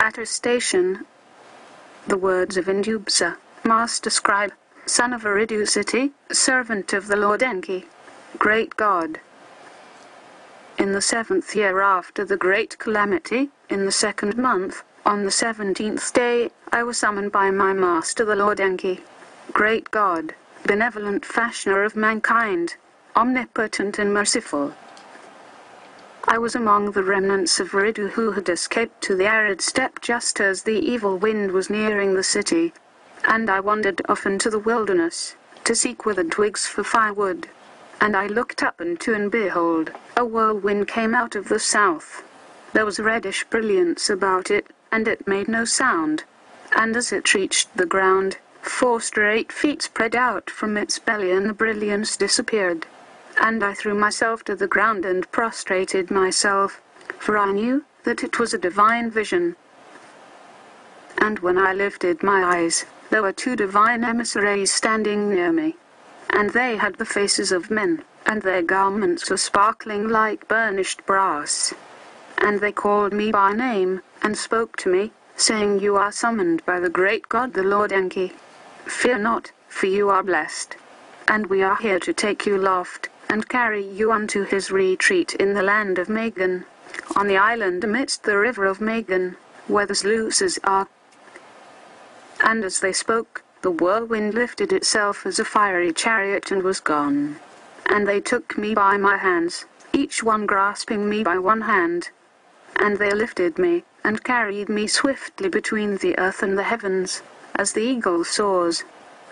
At her station, the words of Endubsarmaster, scribe, son of Aridusity, servant of the Lord Enki, great God. In the 7th year after the great calamity, in the 2nd month, on the 17th day, I was summoned by my master the Lord Enki, great God, benevolent fashioner of mankind, omnipotent and merciful. I was among the remnants of Eridu who had escaped to the arid steppe just as the evil wind was nearing the city, and I wandered off into the wilderness, to seek withered twigs for firewood. And I looked up and behold, a whirlwind came out of the south. There was reddish brilliance about it, and it made no sound. And as it reached the ground, 4 straight feet spread out from its belly and the brilliance disappeared. And I threw myself to the ground and prostrated myself, for I knew that it was a divine vision. And when I lifted my eyes, there were 2 divine emissaries standing near me. And they had the faces of men, and their garments were sparkling like burnished brass. And they called me by name, and spoke to me, saying, "You are summoned by the great God the Lord Enki. Fear not, for you are blessed. And we are here to take you aloft, and carry you unto his retreat in the land of Magan, on the island amidst the river of Magan, where the sluices are." And as they spoke, the whirlwind lifted itself as a fiery chariot and was gone. And they took me by my hands, each one grasping me by one hand. And they lifted me, and carried me swiftly between the earth and the heavens, as the eagle soars.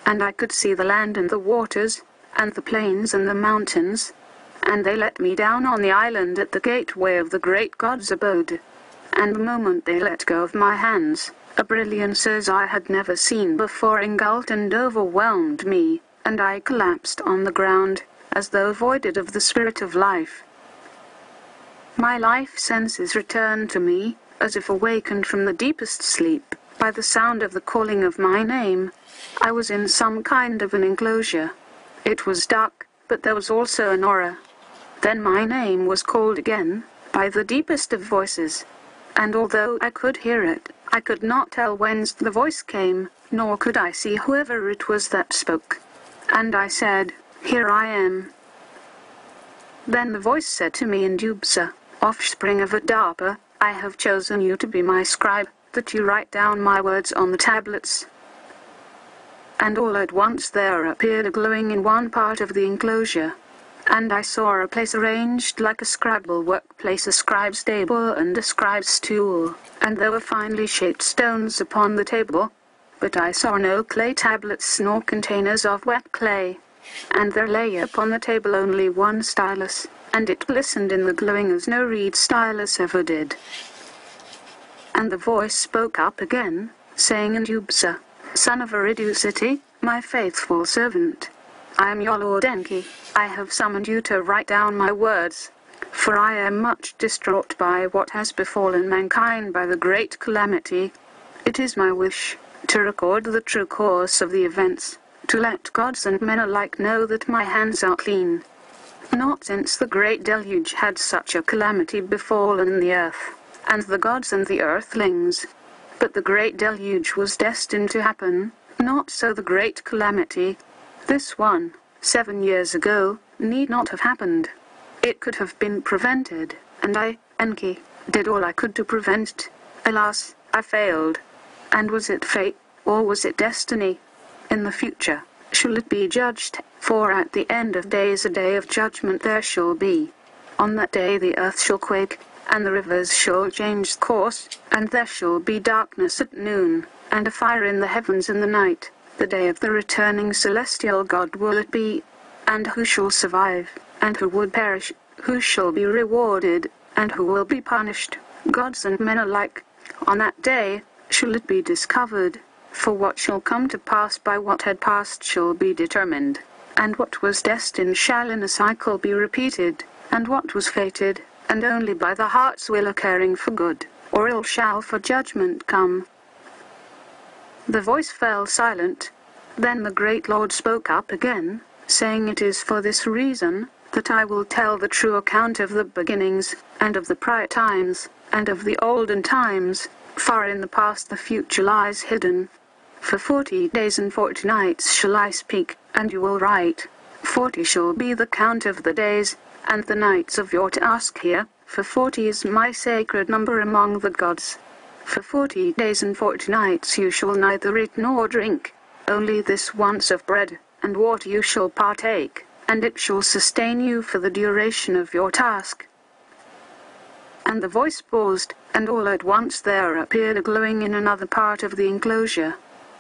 And I could see the land and the waters, and the plains and the mountains. And they let me down on the island at the gateway of the great God's abode. And the moment they let go of my hands, a brilliance as I had never seen before engulfed and overwhelmed me, and I collapsed on the ground, as though voided of the spirit of life. My life senses returned to me, as if awakened from the deepest sleep, by the sound of the calling of my name. I was in some kind of an enclosure. It was dark, but there was also an aura. Then my name was called again, by the deepest of voices. And although I could hear it, I could not tell whence the voice came, nor could I see whoever it was that spoke. And I said, "Here I am." Then the voice said to me, "Endubsa, offspring of Adapa, I have chosen you to be my scribe, that you write down my words on the tablets." And all at once there appeared a glowing in one part of the enclosure. And I saw a place arranged like a scribal workplace, a scribe's table and a scribe's stool, and there were finely shaped stones upon the table. But I saw no clay tablets nor containers of wet clay. And there lay upon the table only one stylus, and it glistened in the glowing as no reed stylus ever did. And the voice spoke up again, saying, "Endubsa, son of Aridusity, my faithful servant, I am your Lord Enki. I have summoned you to write down my words, for I am much distraught by what has befallen mankind by the great calamity. It is my wish to record the true course of the events, to let gods and men alike know that my hands are clean. Not since the great deluge had such a calamity befallen the earth, and the gods and the earthlings. But the great deluge was destined to happen, not so the great calamity. This one, 7 years ago, need not have happened. It could have been prevented, and I, Enki, did all I could to prevent it. Alas, I failed. And was it fate, or was it destiny? In the future, shall it be judged, for at the end of days a day of judgment there shall be. On that day the earth shall quake, and the rivers shall change course, and there shall be darkness at noon, and a fire in the heavens in the night. The day of the returning celestial God will it be. And who shall survive, and who would perish, who shall be rewarded, and who will be punished, gods and men alike. On that day shall it be discovered, for what shall come to pass by what had passed shall be determined, and what was destined shall in a cycle be repeated, and what was fated, and only by the heart's will occurring for good, or ill shall for judgment come. The voice fell silent. Then the great Lord spoke up again, saying, "It is for this reason that I will tell the true account of the beginnings, and of the prior times, and of the olden times, Far in the past the future lies hidden. For 40 days and 40 nights shall I speak, and you will write. 40 shall be the count of the days, and the nights of your task here, for 40 is my sacred number among the gods. For 40 days and 40 nights you shall neither eat nor drink, only this once of bread and water you shall partake, and it shall sustain you for the duration of your task. And the voice paused, and all at once there appeared a glowing in another part of the enclosure.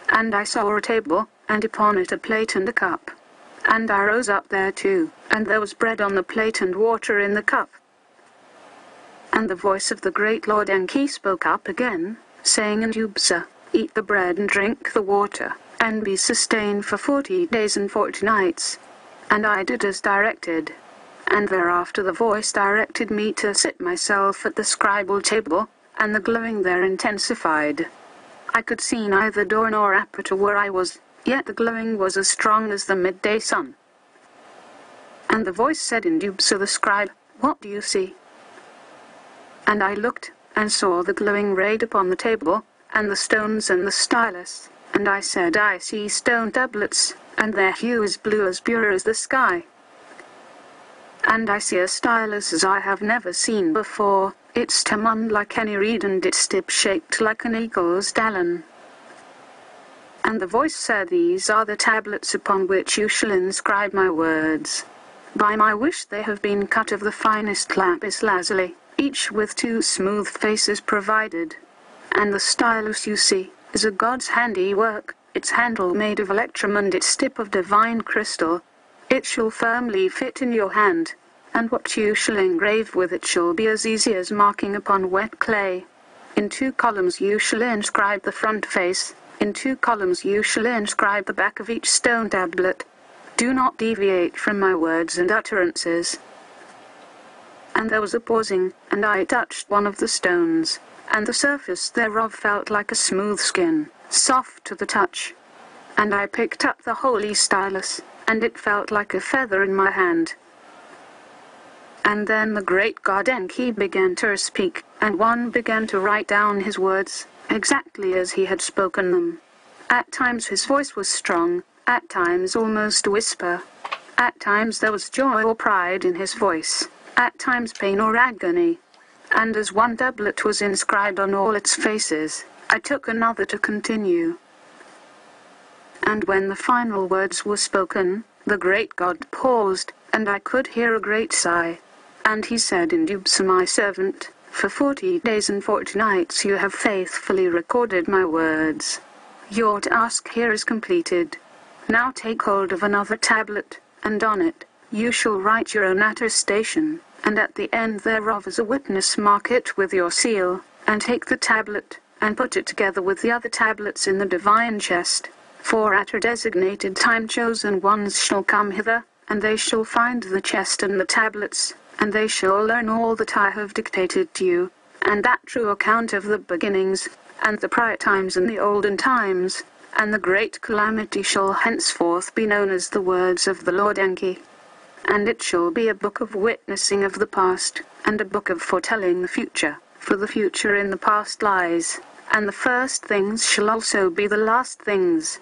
And I saw a table, and upon it a plate and a cup. And I rose up there too, and there was bread on the plate and water in the cup. And the voice of the great Lord Enki spoke up again, saying, Endubsa, eat the bread and drink the water, and be sustained for 40 days and 40 nights. And I did as directed. And thereafter the voice directed me to sit myself at the scribal table, and the glowing there intensified. I could see neither door nor aperture where I was, yet the glowing was as strong as the midday sun. And the voice said, Endubsa the scribe, what do you see? And I looked, and saw the glowing raid upon the table, and the stones and the stylus, and I said, I see stone tablets, and their hue is blue as pure as the sky. And I see a stylus as I have never seen before, its stem unlike any reed and its tip shaped like an eagle's talon. And the voice said, these are the tablets upon which you shall inscribe my words. By my wish they have been cut of the finest lapis lazuli, each with 2 smooth faces provided. And the stylus you see is a god's handiwork, its handle made of electrum and its tip of divine crystal. It shall firmly fit in your hand, and what you shall engrave with it shall be as easy as marking upon wet clay. In 2 columns you shall inscribe the front face, in 2 columns you shall inscribe the back of each stone tablet. Do not deviate from my words and utterances. And there was a pausing, and I touched one of the stones, and the surface thereof felt like a smooth skin, soft to the touch. And I picked up the holy stylus, and it felt like a feather in my hand. And then the great god Enki began to speak, and one began to write down his words, exactly as he had spoken them. At times his voice was strong, at times almost a whisper. At times there was joy or pride in his voice, at times pain or agony. And as one tablet was inscribed on all its faces, I took another to continue. And when the final words were spoken, the great god paused, and I could hear a great sigh. And he said, Endubsa my servant, for 40 days and 40 nights you have faithfully recorded my words. Your task here is completed. Now take hold of another tablet, and on it you shall write your own attestation, and at the end thereof as a witness mark it with your seal, and take the tablet, and put it together with the other tablets in the divine chest. For at a designated time chosen ones shall come hither, and they shall find the chest and the tablets, and they shall learn all that I have dictated to you, and that true account of the beginnings, and the prior times and the olden times, and the great calamity shall henceforth be known as the words of the Lord Enki. And it shall be a book of witnessing of the past, and a book of foretelling the future, for the future in the past lies, and the first things shall also be the last things.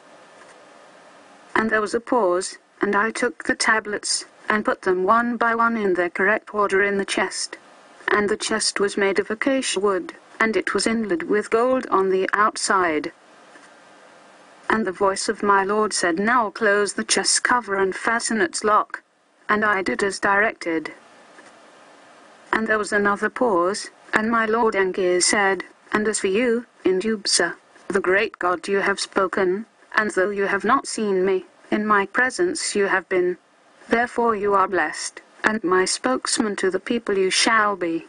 And there was a pause, and I took the tablets, and put them one by one in their correct order in the chest. And the chest was made of acacia wood, and it was inlaid with gold on the outside. And the voice of my lord said, now close the chest cover and fasten its lock. And I did as directed. And there was another pause, and my lord Enki said, and as for you, Endubsa, the great god, you have spoken, and though you have not seen me, in my presence you have been. Therefore you are blessed, and my spokesman to the people you shall be.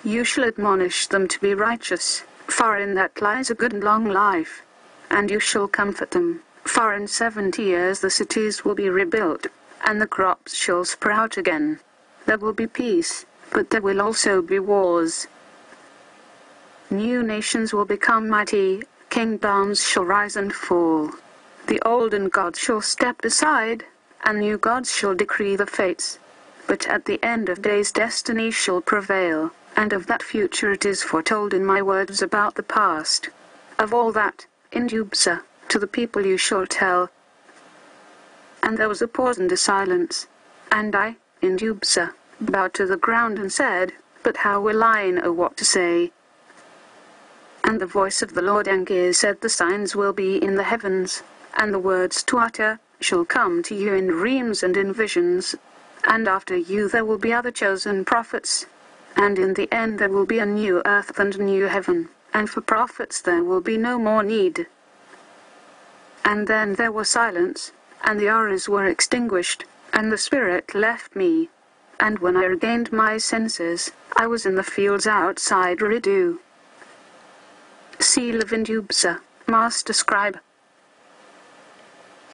You shall admonish them to be righteous, for in that lies a good and long life. And you shall comfort them, for in 70 years the cities will be rebuilt, and the crops shall sprout again. There will be peace, but there will also be wars. New nations will become mighty, kingdoms shall rise and fall. The olden gods shall step aside, and new gods shall decree the fates. But at the end of days destiny shall prevail, and of that future it is foretold in my words about the past. Of all that, Endubsa, to the people you shall tell. And there was a pause and a silence. And I, Endubsa, bowed to the ground and said, but how will I know what to say? And the voice of the Lord Enki said, the signs will be in the heavens, and the words to utter shall come to you in dreams and in visions. And after you there will be other chosen prophets. And in the end there will be a new earth and a new heaven, and for prophets there will be no more need. And then there was silence, and the auras were extinguished, and the spirit left me. And when I regained my senses, I was in the fields outside Ridu. Seal of Endubsa, Master Scribe.